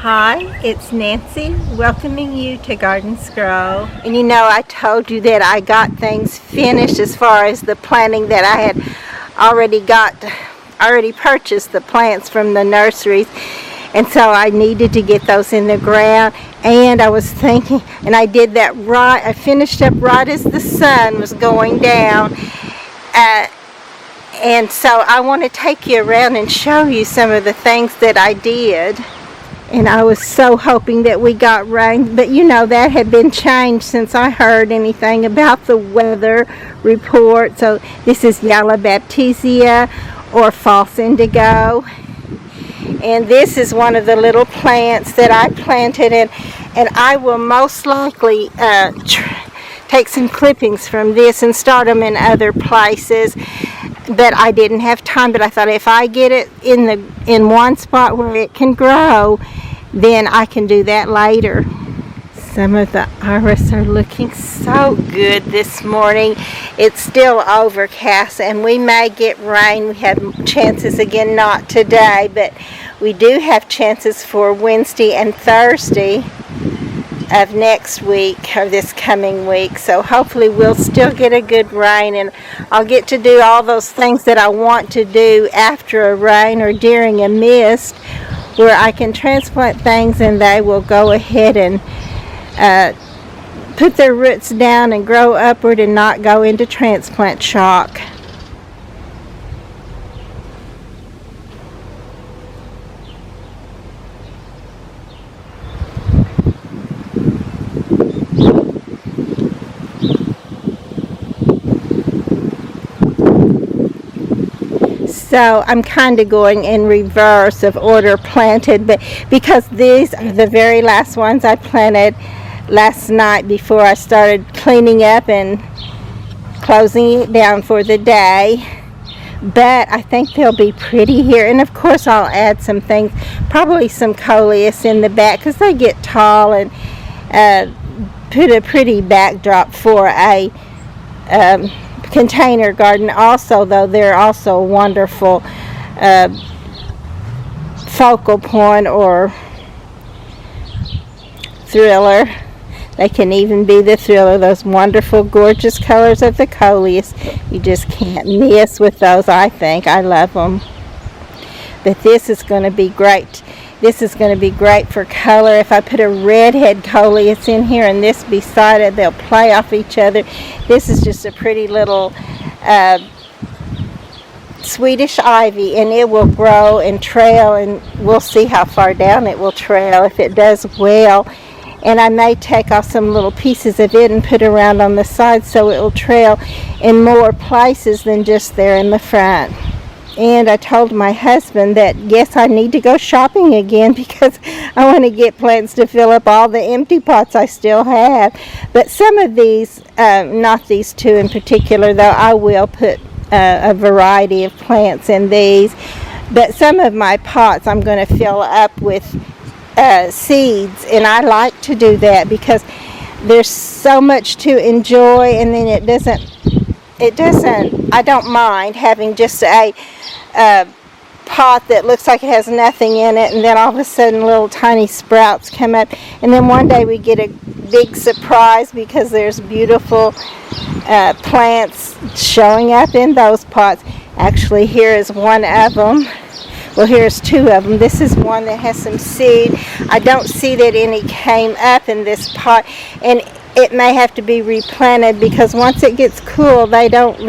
Hi, it's Nancy welcoming you to Gardens Grow. And you know, I told you that I got things finished as far as the planting, that I had already purchased the plants from the nurseries, and so I needed to get those in the ground. And I was thinking, and I did that right, I finished up right as the sun was going down. And so I want to take you around and show you some of the things that I did. And I was so hoping that we got rain, but you know, that had been changed since I heard anything about the weather report. So this is Yellow Baptisia or false indigo. And this is one of the little plants that I planted, and I will most likely take some clippings from this and start them in other places. But I didn't have time, but I thought if I get it in one spot where it can grow, then I can do that later. Some of the iris are looking so good this morning. It's still overcast and we may get rain. We have chances again, not today, but we do have chances for Wednesday and Thursday of next week, or this coming week. So hopefully we'll still get a good rain, and I'll get to do all those things that I want to do after a rain or during a mist, where I can transplant things and they will go ahead and put their roots down and grow upward and not go into transplant shock. So I'm kind of going in reverse of order planted, but because these are the very last ones I planted last night before I started cleaning up and closing it down for the day. But I think they'll be pretty here, and of course I'll add some things, probably some coleus in the back because they get tall, and put a pretty backdrop for a container garden. Also, though, they're also a wonderful focal point or thriller. They can even be the thriller, those wonderful gorgeous colors of the coleus. You just can't miss with those, I think. I love them. But this is going to be great. This is going to be great for color. If I put a redhead coleus in here and this beside it, they'll play off each other. This is just a pretty little Swedish ivy, and it will grow and trail, and we'll see how far down it will trail if it does well. And I may take off some little pieces of it and put around on the side so it will trail in more places than just there in the front. And I told my husband that yes, I need to go shopping again because I want to get plants to fill up all the empty pots I still have. But some of these, not these two in particular, though, I will put a variety of plants in these. But some of my pots I'm going to fill up with seeds, and I like to do that because there's so much to enjoy, and then it doesn't, I don't mind having just a pot that looks like it has nothing in it, and then all of a sudden little tiny sprouts come up, and then one day we get a big surprise because there's beautiful plants showing up in those pots. Actually, here is one of them. Well, here's two of them. This is one that has some seed. I don't see that any came up in this pot, and it may have to be replanted because once it gets cool, they don't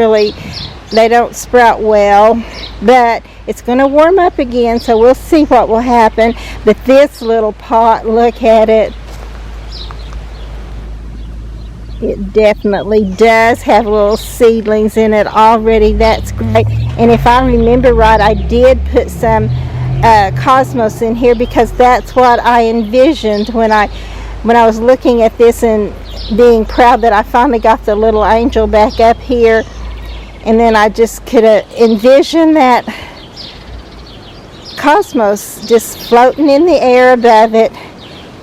sprout well. But it's going to warm up again, so we'll see what will happen. But this little pot, look at it. It definitely does have little seedlings in it already. That's great. And if I remember right, I did put some cosmos in here because that's what I envisioned when I was looking at this and being proud that I finally got the little angel back up here. And then I just could envision that cosmos just floating in the air above it.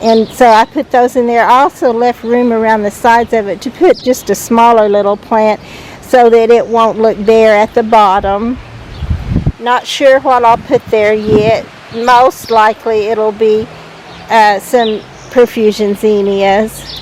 And so I put those in there. I also left room around the sides of it to put just a smaller little plant so that it won't look bare at the bottom. Not sure what I'll put there yet. Most likely it'll be some perfusion zinnias.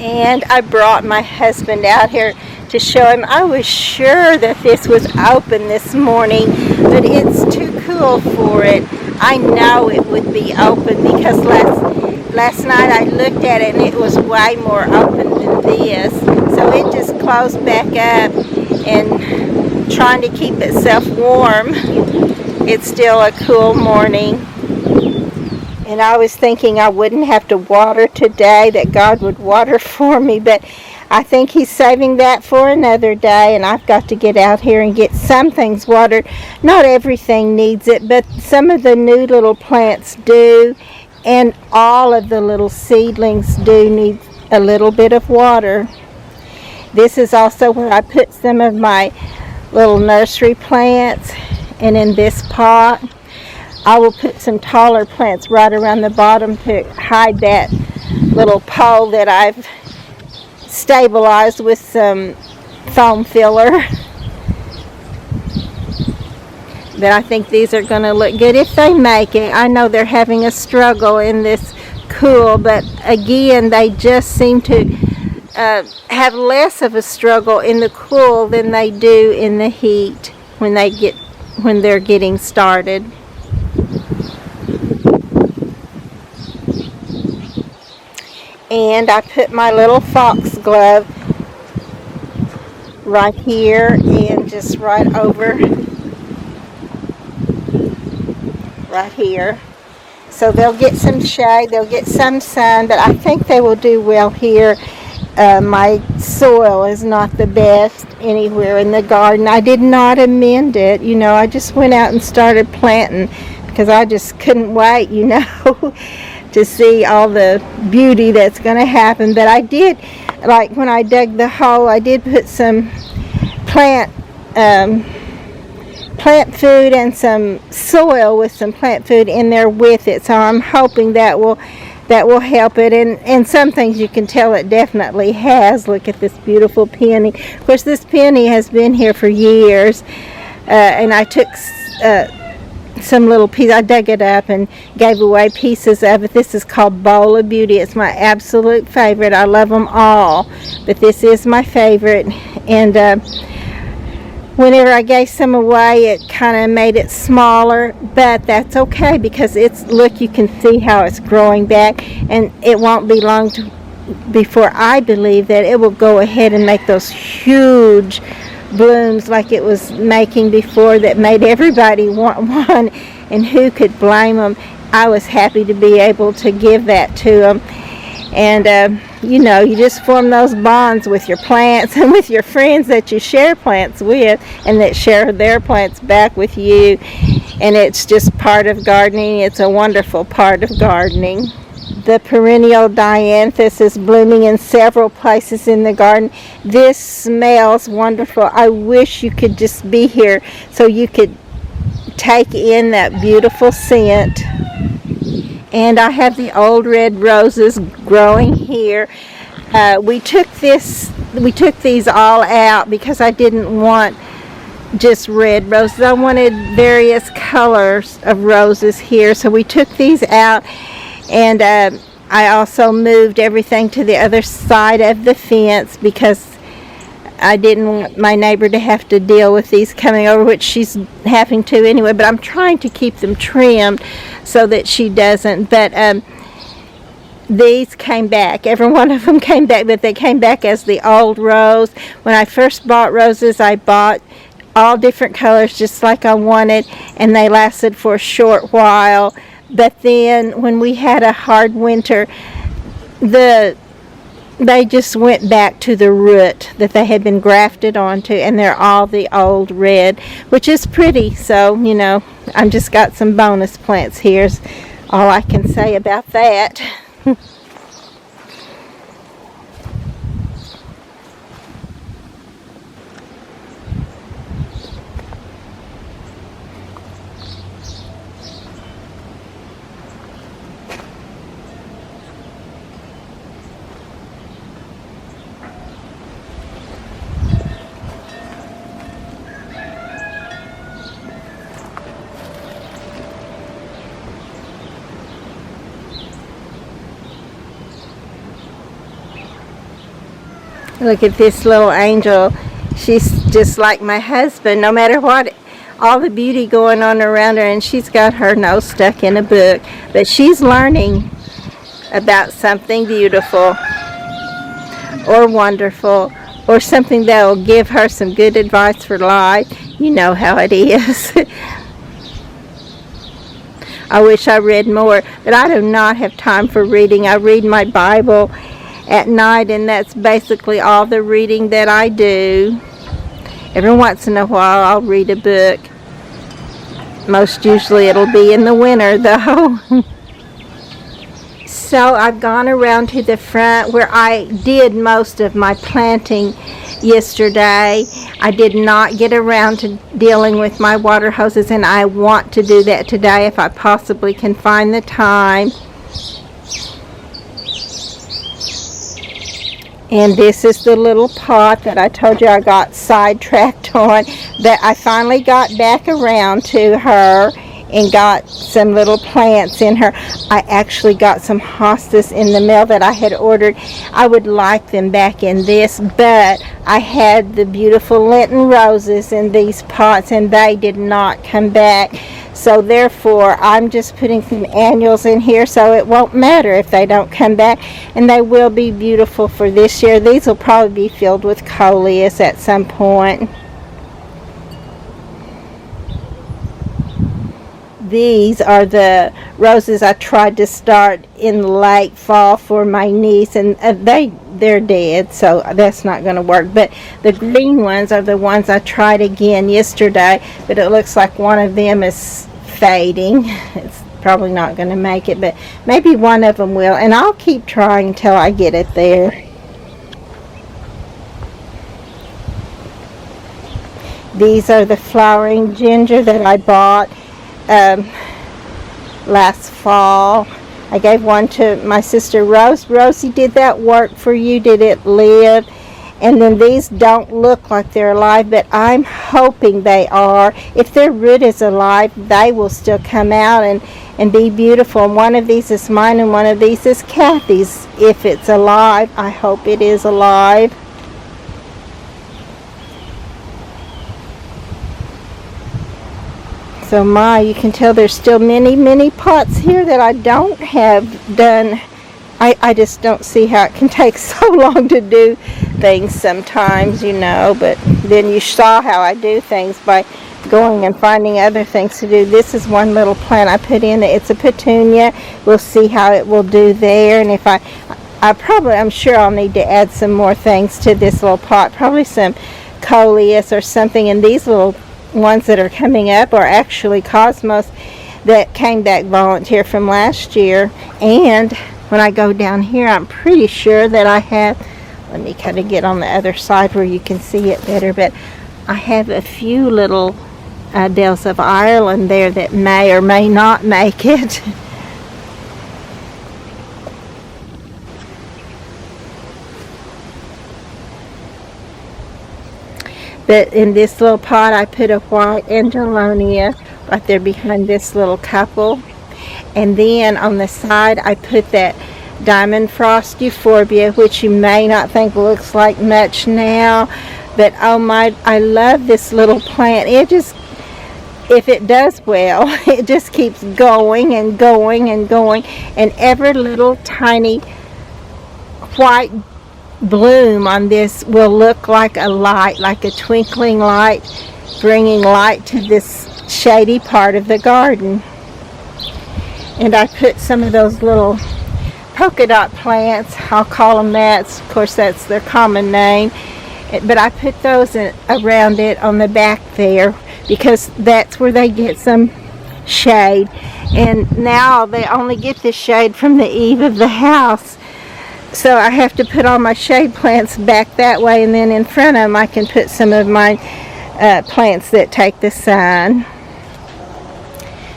And I brought my husband out here to show him. I was sure that this was open this morning, but it's too cool for it. I know it would be open because last night I looked at it and it was way more open than this. So it just closed back up, and trying to keep itself warm. It's still a cool morning. And I was thinking I wouldn't have to water today, that God would water for me, but I think He's saving that for another day, and I've got to get out here and get some things watered. Not everything needs it, but some of the new little plants do, and all of the little seedlings do need a little bit of water. This is also where I put some of my little nursery plants, and in this pot I will put some taller plants right around the bottom to hide that little pole that I've stabilized with some foam filler. But I think these are going to look good if they make it. I know they're having a struggle in this cool, but again, they just seem to have less of a struggle in the cool than they do in the heat when they're getting started. And I put my little foxglove right here and just right over right here. So they'll get some shade, they'll get some sun, but I think they will do well here. My soil is not the best anywhere in the garden. I did not amend it, I just went out and started planting because I just couldn't wait, to see all the beauty that's going to happen. But I did, like when I dug the hole, I did put some plant food and some soil with some plant food in there with it. So I'm hoping that will help it. And some things you can tell it definitely has. Look at this beautiful peony. Of course, this peony has been here for years. And I took some little pieces. I dug it up and gave away pieces of it. This is called Bowl of Beauty. It's my absolute favorite. I love them all, but this is my favorite. And whenever I gave some away, it kind of made it smaller, but that's okay because look, you can see how it's growing back, and it won't be long before I believe that it will go ahead and make those huge blooms like it was making before that made everybody want one, and who could blame them? I was happy to be able to give that to them. And you just form those bonds with your plants and with your friends that you share plants with and that share their plants back with you, and it's just part of gardening. It's a wonderful part of gardening. The perennial dianthus is blooming in several places in the garden. This smells wonderful. I wish you could just be here so you could take in that beautiful scent. And I have the old red roses growing here. We took these all out because I didn't want just red roses. I wanted various colors of roses here, so we took these out. And I also moved everything to the other side of the fence because I didn't want my neighbor to have to deal with these coming over, which she's having to anyway, but I'm trying to keep them trimmed so that she doesn't. But these came back. Every one of them came back, but they came back as the old rose. When I first bought roses, I bought all different colors just like I wanted, and they lasted for a short while. But then when we had a hard winter, they just went back to the root that they had been grafted onto, and they're all the old red, which is pretty. So, I've just got some bonus plants here, is all I can say about that. Look at this little angel. She's just like my husband, no matter what, all the beauty going on around her, and she's got her nose stuck in a book. But she's learning about something beautiful or wonderful or something that will give her some good advice for life. You know how it is. I wish I read more, but I do not have time for reading. I read my Bible at night, and that's basically all the reading that I do. Every once in a while I'll read a book. Most usually it'll be in the winter though. So I've gone around to the front where I did most of my planting yesterday. I did not get around to dealing with my water hoses, and I want to do that today if I possibly can find the time. And this is the little pot that I told you I got sidetracked on, that I finally got back around to her and got some little plants in her. I actually got some hostas in the mail that I had ordered. I would like them back in this, but I had the beautiful Lenten roses in these pots and they did not come back. So therefore I'm just putting some annuals in here, so it won't matter if they don't come back, and they will be beautiful for this year. These will probably be filled with coleus at some point. These are the roses I tried to start in late fall for my niece, and they're dead, so that's not going to work. But the green ones are the ones I tried again yesterday, but it looks like one of them is fading. It's probably not going to make it, but maybe one of them will, and I'll keep trying until I get it there. These are the flowering ginger that I bought last fall. I gave one to my sister Rose. Rosie, did that work for you? Did it live? And then these don't look like they're alive, but I'm hoping they are. If their root is alive, they will still come out and be beautiful. And one of these is mine and one of these is Kathy's. If it's alive, I hope it is alive. So you can tell there's still many pots here that I don't have done. I just don't see how it can take so long to do things sometimes, you know, but then you saw how I do things by going and finding other things to do. This is one little plant I put in. It's a petunia. We'll see how it will do there, and if I'm sure I'll need to add some more things to this little pot, probably some coleus or something. And these little ones that are coming up are actually cosmos that came back volunteer from last year. And when I go down here, I'm pretty sure that I have, let me kind of get on the other side where you can see it better, but I have a few little Dells of Ireland there that may or may not make it. But in this little pot, I put a white Angelonia right there behind this little couple. And then on the side, I put that Diamond Frost Euphorbia, which you may not think looks like much now. But oh my, I love this little plant. It just, if it does well, it just keeps going and going and going. And every little tiny white bloom on this will look like a light, like a twinkling light, bringing light to this shady part of the garden. And I put some of those little polka dot plants, I'll call them that, of course that's their common name, but I put those around it on the back there because that's where they get some shade. And now they only get the shade from the eave of the house. So I have to put all my shade plants back that way, and then in front of them I can put some of my plants that take the sun.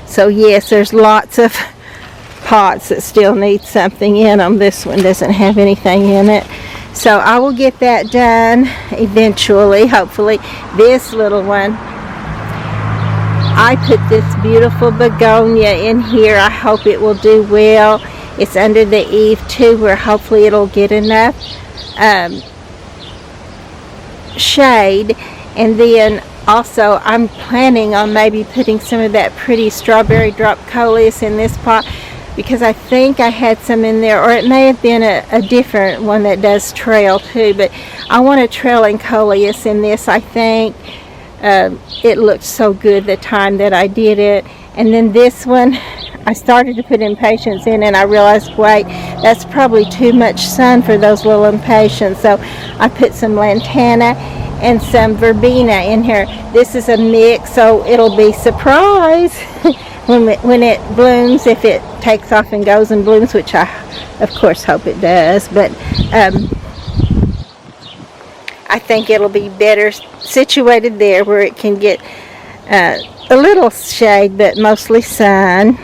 So yes, there's lots of pots that still need something in them. This one doesn't have anything in it. So I will get that done eventually, hopefully. This little one, I put this beautiful begonia in here. I hope it will do well. It's under the eave too, where hopefully it'll get enough shade. And then also I'm planning on maybe putting some of that pretty strawberry drop coleus in this pot, because I think I had some in there, or it may have been a different one that does trail too, but I want a trailing coleus in this. I think it looked so good the time that I did it. And then this one, I started to put impatiens in, and I realized, wait, that's probably too much sun for those little impatiens. So I put some lantana and some verbena in here. This is a mix, so it'll be surprise when it blooms, if it takes off and goes and blooms, which I of course hope it does. But I think it'll be better situated there where it can get a little shade, but mostly sun.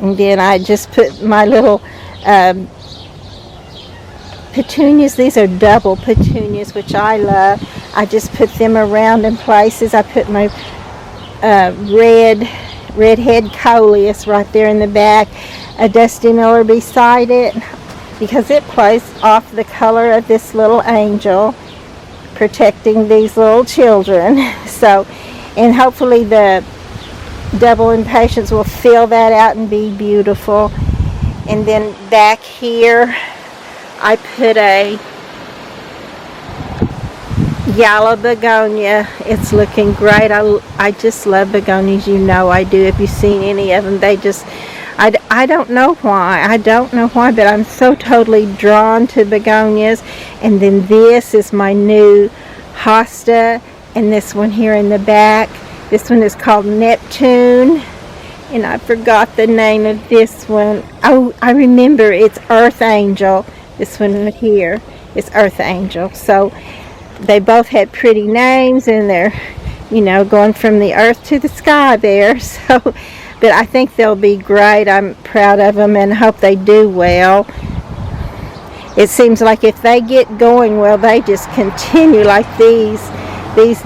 And then I just put my little petunias. These are double petunias, which I love. I just put them around in places. I put my redhead coleus right there in the back, a Dusty Miller beside it, because it plays off the color of this little angel protecting these little children. So, and hopefully the double impatiens will fill that out and be beautiful. And then back here I put a yellow begonia. It's looking great. I just love begonias, you know I do. If you've seen any of them, they just, I don't know why, but I'm so totally drawn to begonias. And then this is my new hosta, and this one here in the back, this one is called Neptune, and I forgot the name of this one. Oh, I remember, it's Earth Angel. This one right here is Earth Angel. So they both had pretty names, and they're, you know, going from the earth to the sky there. So, but I think they'll be great. I'm proud of them and hope they do well. It seems like if they get going well, they just continue like these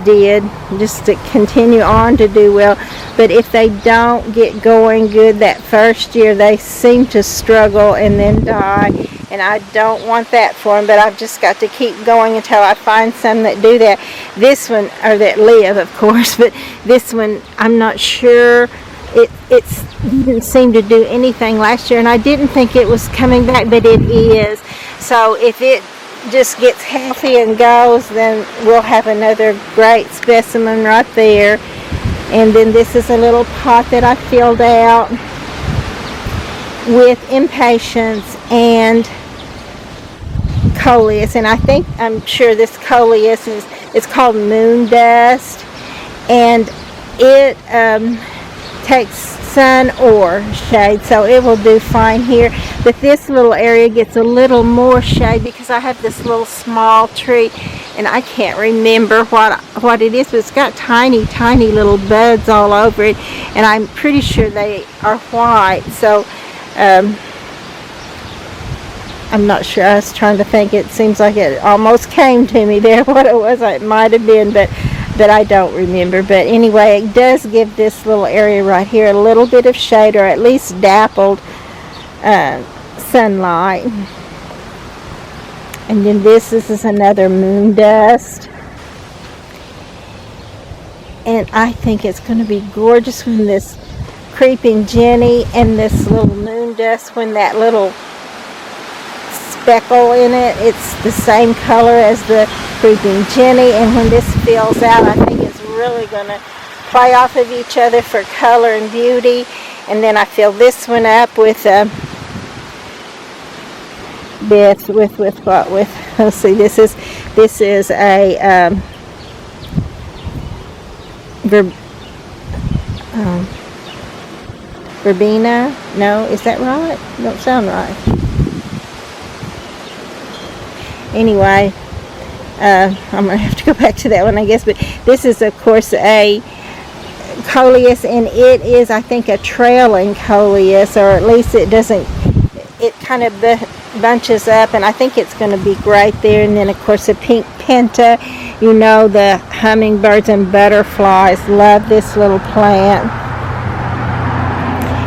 did, just to continue on to do well. But if they don't get going good that first year, they seem to struggle and then die, and I don't want that for them. But I've just got to keep going until I find some that do that. This one, or that live, of course, but this one, I'm not sure. It didn't seem to do anything last year, and I didn't think it was coming back, but it is. So if it just gets healthy and goes, then we'll have another great specimen right there. And then this is a little pot that I filled out with impatiens and coleus, and I'm sure this coleus is called moon dust, and it takes sun or shade, so it will do fine here. But this little area gets a little more shade because I have this little small tree, and I can't remember what it is, but it's got tiny little buds all over it, and I'm pretty sure they are white. So I'm not sure. I was trying to think. It seems like it almost came to me there what it was. It might have been, but I don't remember. But anyway, it does give this little area right here a little bit of shade, or at least dappled sunlight. And then this is another moon dust, and I think it's going to be gorgeous when this creeping Jenny and this little moon dust, when that little speckle in it, it's the same color as the creeping Jenny, and when this fills out, I think it's really going to play off of each other for color and beauty. And then I fill this one up with let's see, this is a verbena. No, is that right? Don't sound right. Anyway, I'm going to have to go back to that one, I guess. But this is, of course, a coleus, and it is, I think, a trailing coleus, or at least it kind of bunches up, and I think it's going to be great there. And then, of course, a pink penta. You know, the hummingbirds and butterflies love this little plant.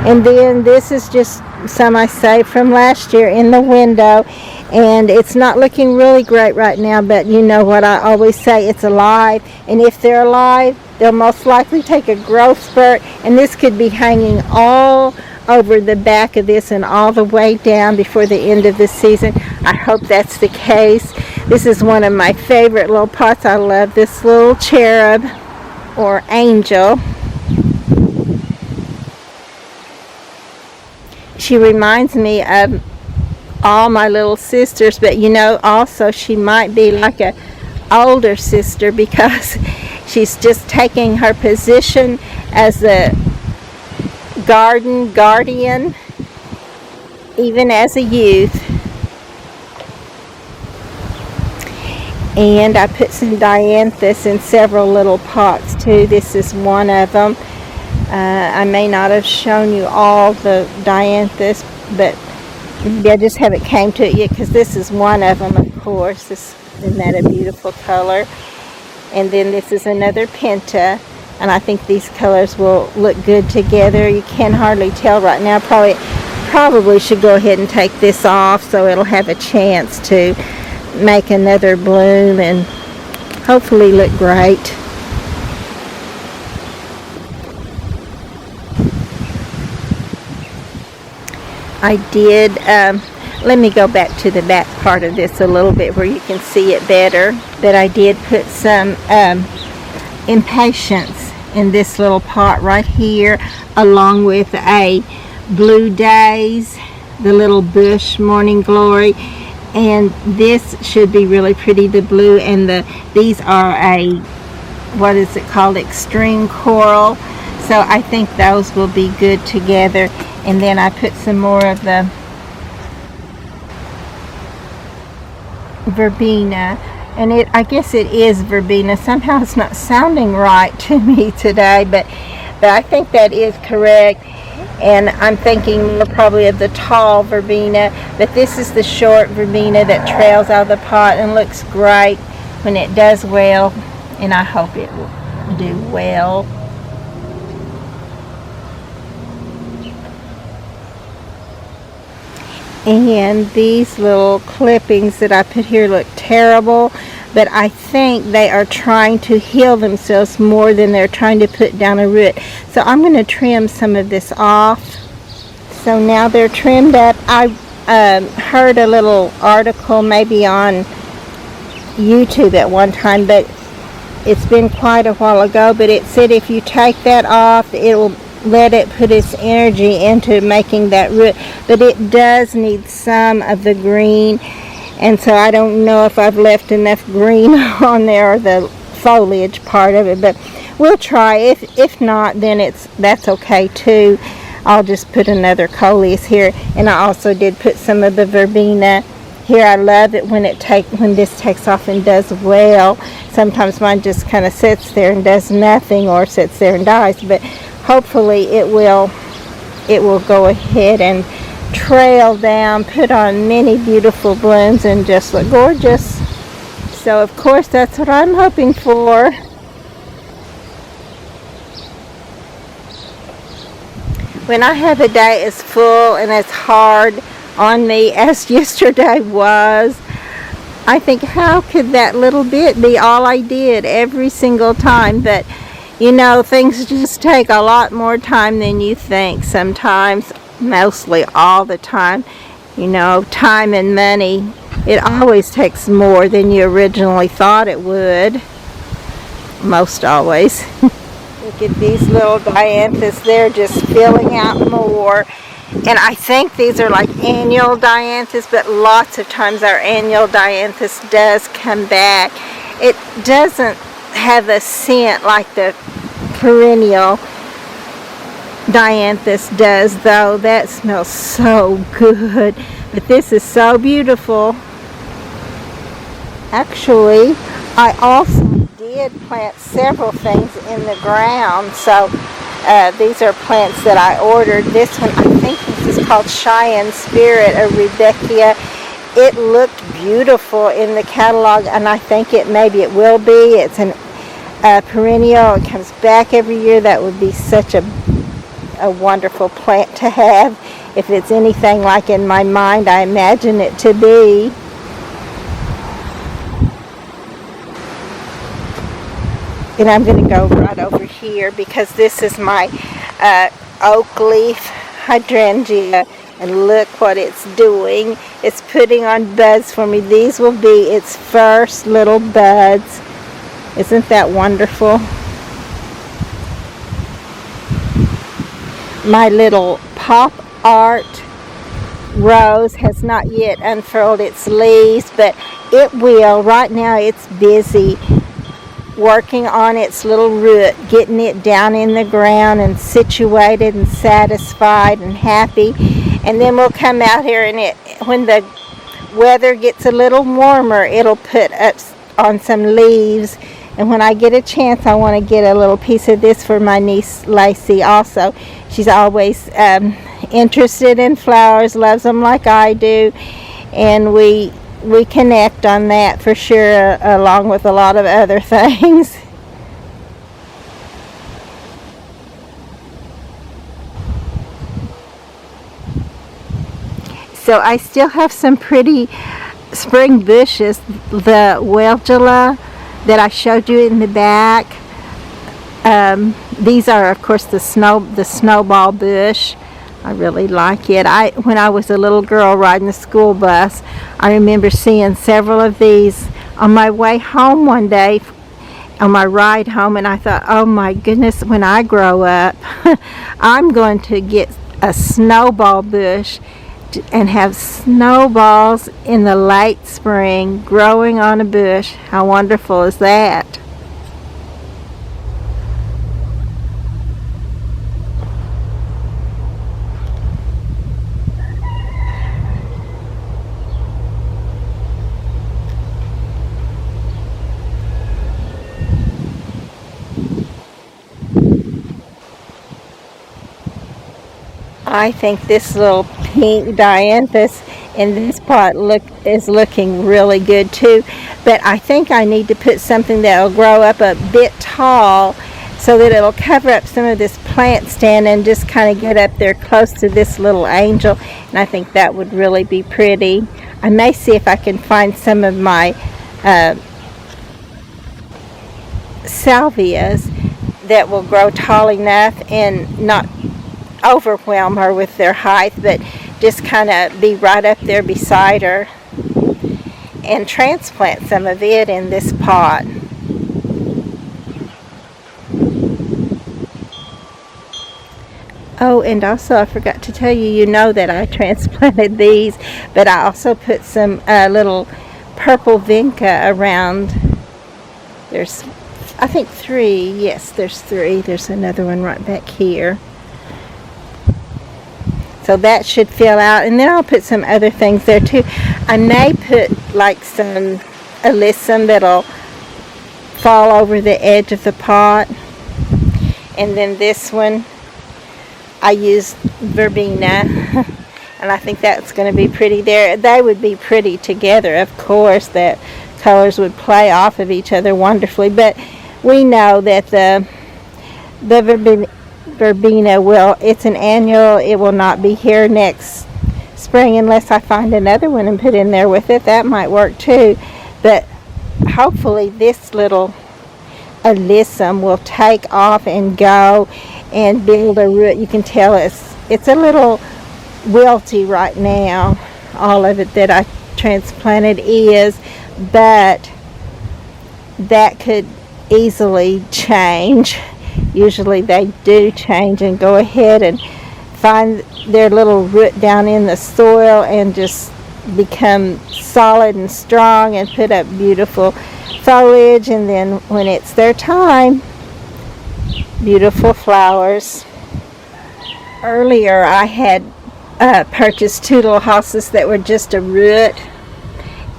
And then this is just some I saved from last year in the window, and it's not looking really great right now, but you know what I always say, it's alive, and if they're alive, they'll most likely take a growth spurt, and this could be hanging all over the back of this and all the way down before the end of the season. I hope that's the case. This is one of my favorite little pots. I love this little cherub or angel. She reminds me of all my little sisters, but you know, also she might be like a older sister because she's just taking her position as the garden guardian even as a youth. And I put some dianthus in several little pots too. This is one of them. I may not have shown you all the dianthus, but maybe I just haven't came to it yet, because this is one of them, of course. Isn't that a beautiful color? And then this is another penta, and I think these colors will look good together. You can hardly tell right now. Probably should go ahead and take this off so it'll have a chance to make another bloom and hopefully look great. I did, let me go back to the back part of this a little bit where you can see it better, that I did put some impatiens in this little pot right here, along with a Blue Days, the little bush Morning Glory, and this should be really pretty, the blue, and these are a, what is it called, extreme coral, so I think those will be good together. And then I put some more of the verbena, and I guess it is verbena. Somehow it's not sounding right to me today, but I think that is correct. And I'm thinking more probably of the tall verbena, but this is the short verbena that trails out of the pot and looks great when it does well, and I hope it will do well. And these little clippings that I put here look terrible, but I think they are trying to heal themselves more than they're trying to put down a root. So I'm going to trim some of this off. So now they're trimmed up. I heard a little article maybe on YouTube at one time, but it's been quite a while ago, but it said if you take that off, it will let it put its energy into making that root, but it does need some of the green, and so I don't know if I've left enough green on there, or the foliage part of it, but we'll try. If not, then that's okay too. I'll just put another coleus here, and I also did put some of the verbena here. I love it when this takes off and does well. Sometimes mine just kind of sits there and does nothing, or sits there and dies, but hopefully it will go ahead and trail down, put on many beautiful blooms, and just look gorgeous. So of course that's what I'm hoping for. When I have a day as full and as hard on me as yesterday was, I think, how could that little bit be all I did every single time? But you know, things just take a lot more time than you think sometimes, mostly all the time. You know, time and money, it always takes more than you originally thought it would. Most always. Look at these little dianthus, they're just filling out more. And I think these are like annual dianthus, but lots of times our annual dianthus does come back. It doesn't have a scent like the perennial dianthus does, though. That smells so good. But this is so beautiful. Actually, I also did plant several things in the ground. So these are plants that I ordered. This one, I think this is called Cheyenne Spirit, or Rudbeckia. It looked beautiful in the catalog, and I think maybe it will be. It's a perennial. It comes back every year. That would be such a wonderful plant to have if it's anything like in my mind I imagine it to be. And I'm going to go right over here because this is my oak leaf hydrangea, and look what it's doing. It's putting on buds for me. These will be its first little buds. Isn't that wonderful? My little pop art rose has not yet unfurled its leaves, but it will. Right now it's busy working on its little root, getting it down in the ground and situated and satisfied and happy. And then we'll come out here, and when the weather gets a little warmer, it'll put up on some leaves. And when I get a chance, I want to get a little piece of this for my niece Lacey also. She's always interested in flowers, loves them like I do, and we connect on that for sure, along with a lot of other things. So I still have some pretty spring bushes. The Weigela that I showed you in the back. These are, of course, the snowball bush. I really like it. When I was a little girl riding the school bus, I remember seeing several of these on my way home one day, on my ride home, and I thought, oh my goodness, when I grow up, I'm going to get a snowball bush and have snowballs in the late spring growing on a bush. How wonderful is that? I think this little pink dianthus in this pot is looking really good too, but I think I need to put something that will grow up a bit tall so that it'll cover up some of this plant stand and just kind of get up there close to this little angel, and I think that would really be pretty. I may see if I can find some of my salvias that will grow tall enough and not overwhelm her with their height, but just kind of be right up there beside her, and transplant some of it in this pot. Oh, and also I forgot to tell you, you know that I transplanted these, but I also put some little purple vinca around. There's, I think 3. Yes, there's 3. There's another one right back here. So that should fill out, and then I'll put some other things there too. I may put like some alyssum that'll fall over the edge of the pot, and then this one I used verbena, and I think that's going to be pretty there. They would be pretty together, of course. That colors would play off of each other wonderfully, but we know that the verbena it's an annual. It will not be here next spring unless I find another one and put in there with it. That might work too, but hopefully this little alyssum will take off and go and build a root. You can tell it's a little wilty right now, all of it that I transplanted is, but that could easily change. Usually they do change and go ahead and find their little root down in the soil and just become solid and strong and put up beautiful foliage, and then when it's their time, beautiful flowers. Earlier I had purchased 2 little hostas that were just a root,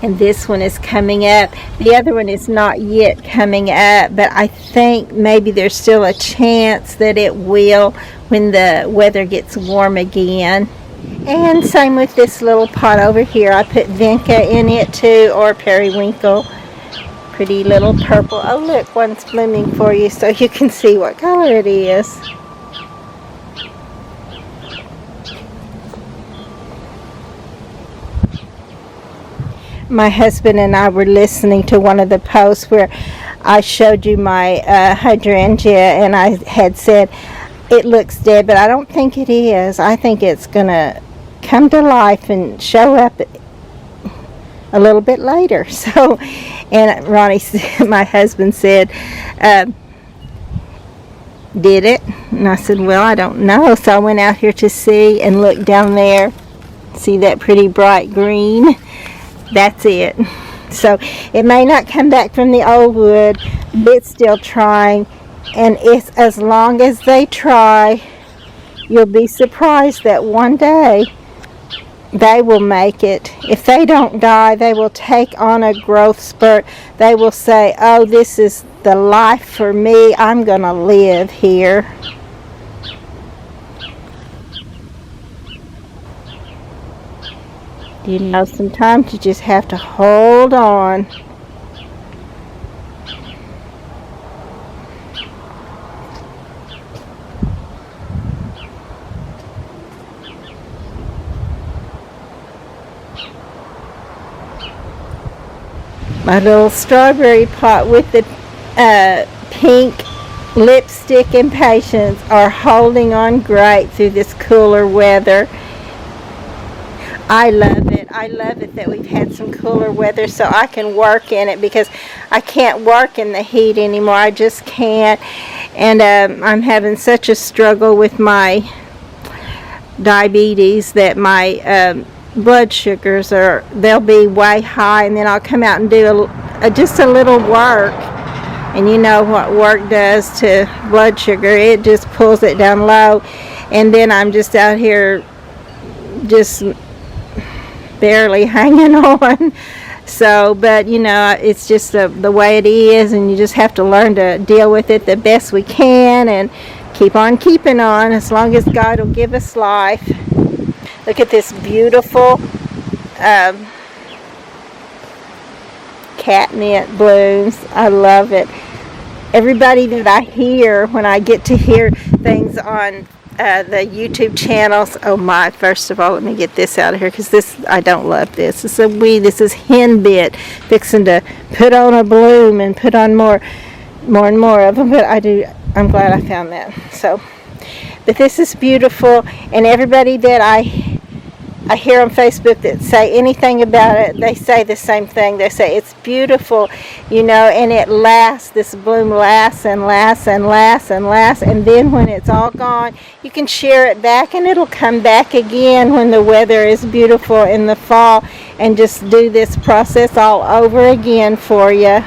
and this one is coming up. The other one is not yet coming up, but I think maybe there's still a chance that it will when the weather gets warm again. And same with this little pot over here. I put vinca in it too, or periwinkle. Pretty little purple. Oh look, one's blooming for you so you can see what color it is. my husband and I were listening to one of the posts where I showed you my hydrangea, and I had said it looks dead, but I don't think it is. I think it's going to come to life and show up a little bit later. So, and Ronnie, my husband said, did it? And I said, well, I don't know. So I went out here to see and look down there. See that pretty bright green? That's it. So it may not come back from the old wood, but it's still trying. And it's, as long as they try, you'll be surprised that one day they will make it. If they don't die, they will take on a growth spurt. They will say, oh, this is the life for me. I'm going to live here. You know, sometimes you just have to hold on. My little strawberry pot with the pink lipstick and patience are holding on great through this cooler weather. I love it. I love it that we've had some cooler weather so I can work in it, because I can't work in the heat anymore. I just can't. And I'm having such a struggle with my diabetes that my blood sugars they'll be way high, and then I'll come out and do just a little work, and you know what work does to blood sugar. It just pulls it down low, and then I'm just out here just barely hanging on. So, but you know, it's just the way it is, and you just have to learn to deal with it the best we can and keep on keeping on as long as God will give us life. Look at this beautiful catnip blooms. I love it. Everybody that I hear, when I get to hear things on the YouTube channels, oh my, first of all, let me get this out of here, because this, I don't love this. This is a weed. This is henbit, fixing to put on a bloom and put on more and more of them, but I'm glad I found that. So, but this is beautiful, and everybody that I hear on Facebook that say anything about it, they say the same thing. They say it's beautiful, you know, and it lasts. This bloom lasts and lasts and lasts and lasts, and then when it's all gone, you can shear it back, and it'll come back again when the weather is beautiful in the fall, and just do this process all over again for you.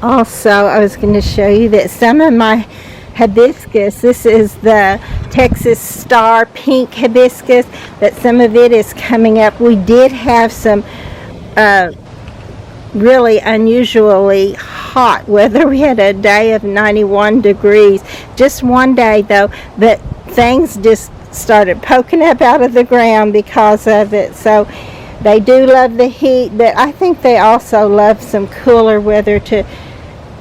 Also, I was going to show you that some of my hibiscus, this is the Texas Star Pink hibiscus, but some of it is coming up. We did have some really unusually hot weather. We had a day of 91 degrees, just one day though, but things just started poking up out of the ground because of it. So they do love the heat, but I think they also love some cooler weather to,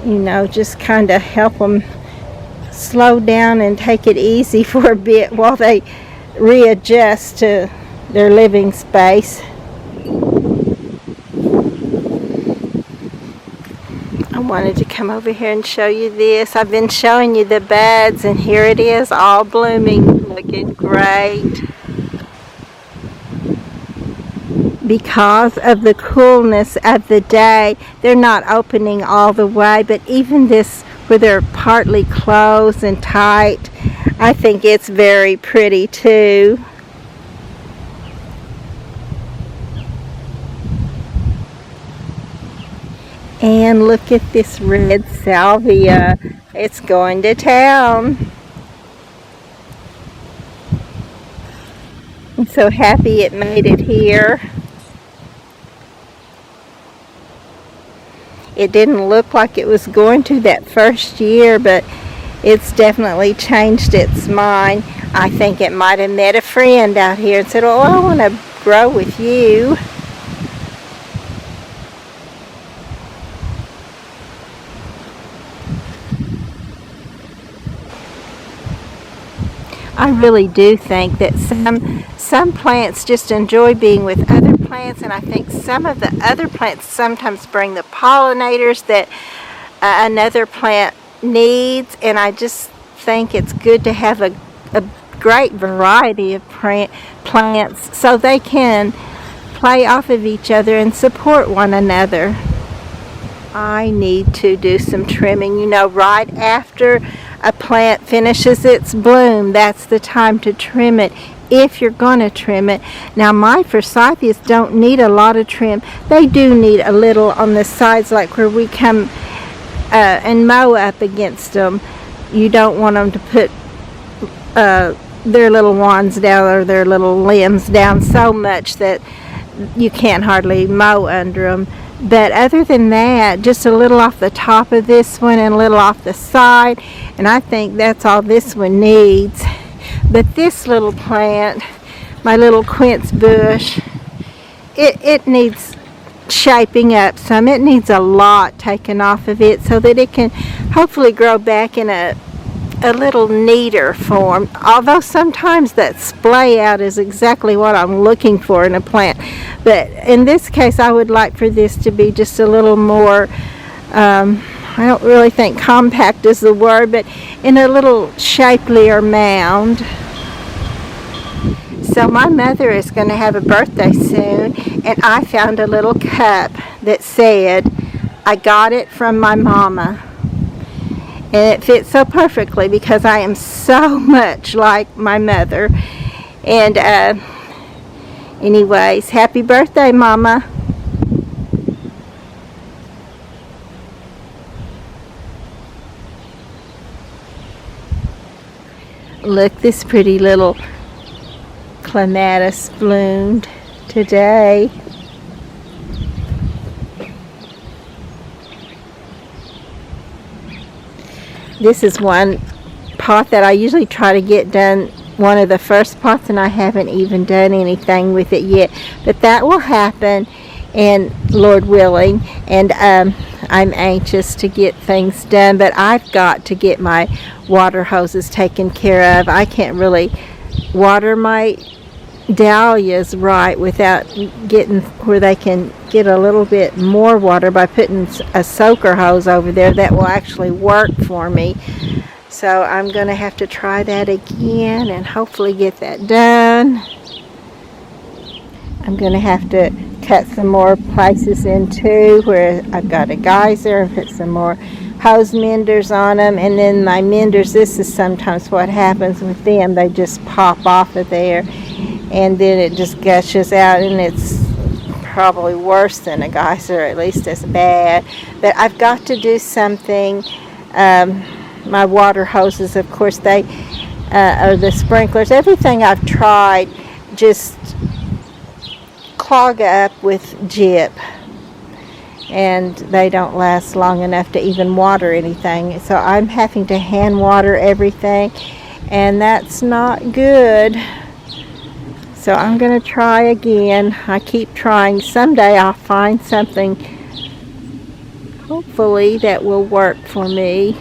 you know, just kind of help them slow down and take it easy for a bit while they readjust to their living space. I wanted to come over here and show you this. I've been showing you the buds, and here it is, all blooming, looking great. Because of the coolness of the day, they're not opening all the way, but even this where they're partly closed and tight, I think it's very pretty too. And look at this red salvia. It's going to town. I'm so happy it made it here. It didn't look like it was going to that first year, but it's definitely changed its mind. I think it might have met a friend out here and said, oh, I want to grow with you. I really do think that some plants just enjoy being with other plants. plants, and I think some of the other plants sometimes bring the pollinators that another plant needs, and I just think it's good to have a great variety of plants so they can play off of each other and support one another. I need to do some trimming. You know, right after a plant finishes its bloom, that's the time to trim it, if you're going to trim it. Now, my forsythias don't need a lot of trim. They do need a little on the sides, like where we come and mow up against them. You don't want them to put their little wands down or their little limbs down so much that you can't hardly mow under them. But other than that, just a little off the top of this one and a little off the side, and I think that's all this one needs. But this little plant, my little quince bush, it needs shaping up some. It needs a lot taken off of it so that it can hopefully grow back in a little neater form, although sometimes that splay out is exactly what I'm looking for in a plant. But in this case, I would like for this to be just a little more, I don't really think compact is the word, but in a little shapelier mound. So my mother is going to have a birthday soon, and I found a little cup that said, "I got it from my mama." And it fits so perfectly because I am so much like my mother. And anyways, happy birthday, Mama. Look, this pretty little clematis bloomed today. This is one pot that I usually try to get done, one of the first pots, and I haven't even done anything with it yet. But that will happen, and Lord willing, and I'm anxious to get things done, but I've got to get my water hoses taken care of. I can't really water my dahlias right without getting where they can get a little bit more water by putting a soaker hose over there that will actually work for me. So I'm going to have to try that again and hopefully get that done. I'm going to have to cut some more places in too where I've got a geyser and put some more hose menders on them, and then my menders, this is sometimes what happens with them, they just pop off of there and then it just gushes out, and it's probably worse than a geyser, at least as bad. But I've got to do something. My water hoses, of course, they or the sprinklers, everything I've tried just clog up with gyp, and they don't last long enough to even water anything. So I'm having to hand water everything, and that's not good. So I'm going to try again. I keep trying. Someday I'll find something, hopefully, that will work for me.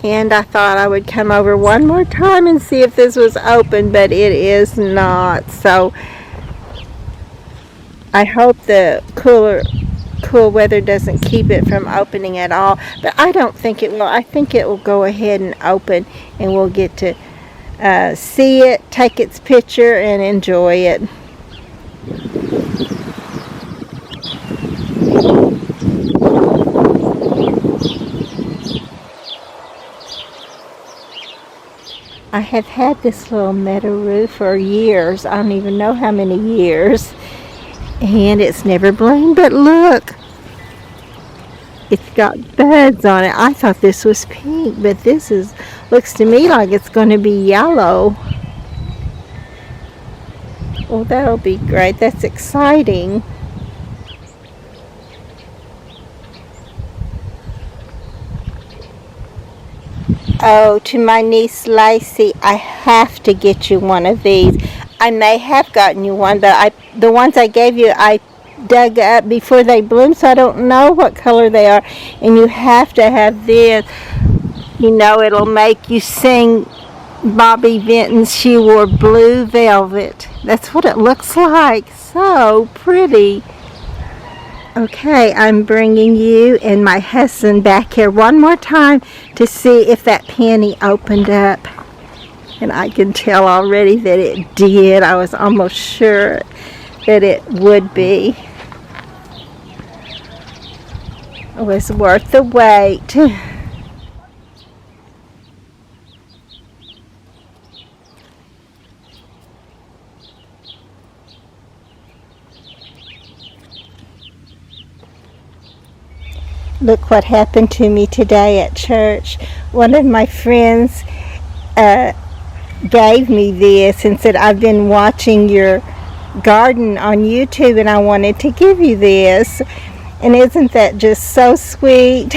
And I thought I would come over one more time and see if this was open, but it is not. So I hope the cool weather doesn't keep it from opening at all. But I don't think it will. I think it will go ahead and open, and we'll get to see it, take its picture, and enjoy it. I have had this little meadow roof for years. I don't even know how many years. And it's never bloomed, but look. It's got buds on it. I thought this was pink, but this looks to me like it's going to be yellow. Well, that'll be great. That's exciting. Oh, to my niece Lacey, I have to get you one of these. I may have gotten you one, but the ones I gave you, I dug up before they bloom, so I don't know what color they are. And you have to have this. You know, it'll make you sing Bobby Vinton's. She wore blue velvet. That's what it looks like. So pretty. Okay, I'm bringing you and my husband back here one more time to see if that penny opened up. And I can tell already that it did. I was almost sure that it would be. It was worth the wait. Look what happened to me today at church. One of my friends gave me this and said, I've been watching your garden on YouTube and I wanted to give you this. And isn't that just so sweet?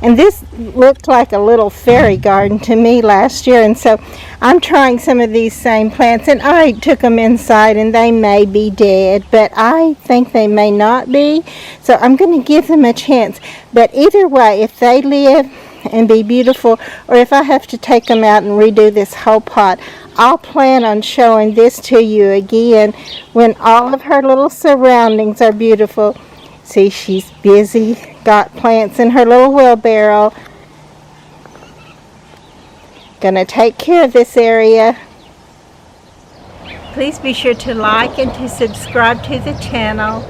And this looked like a little fairy garden to me last year, and so I'm trying some of these same plants, and I took them inside and they may be dead, but I think they may not be, so I'm going to give them a chance. But either way, if they live and be beautiful, or if I have to take them out and redo this whole pot, I'll plan on showing this to you again when all of her little surroundings are beautiful. See, she's busy, got plants in her little wheelbarrow. Gonna take care of this area. Please be sure to like and to subscribe to the channel.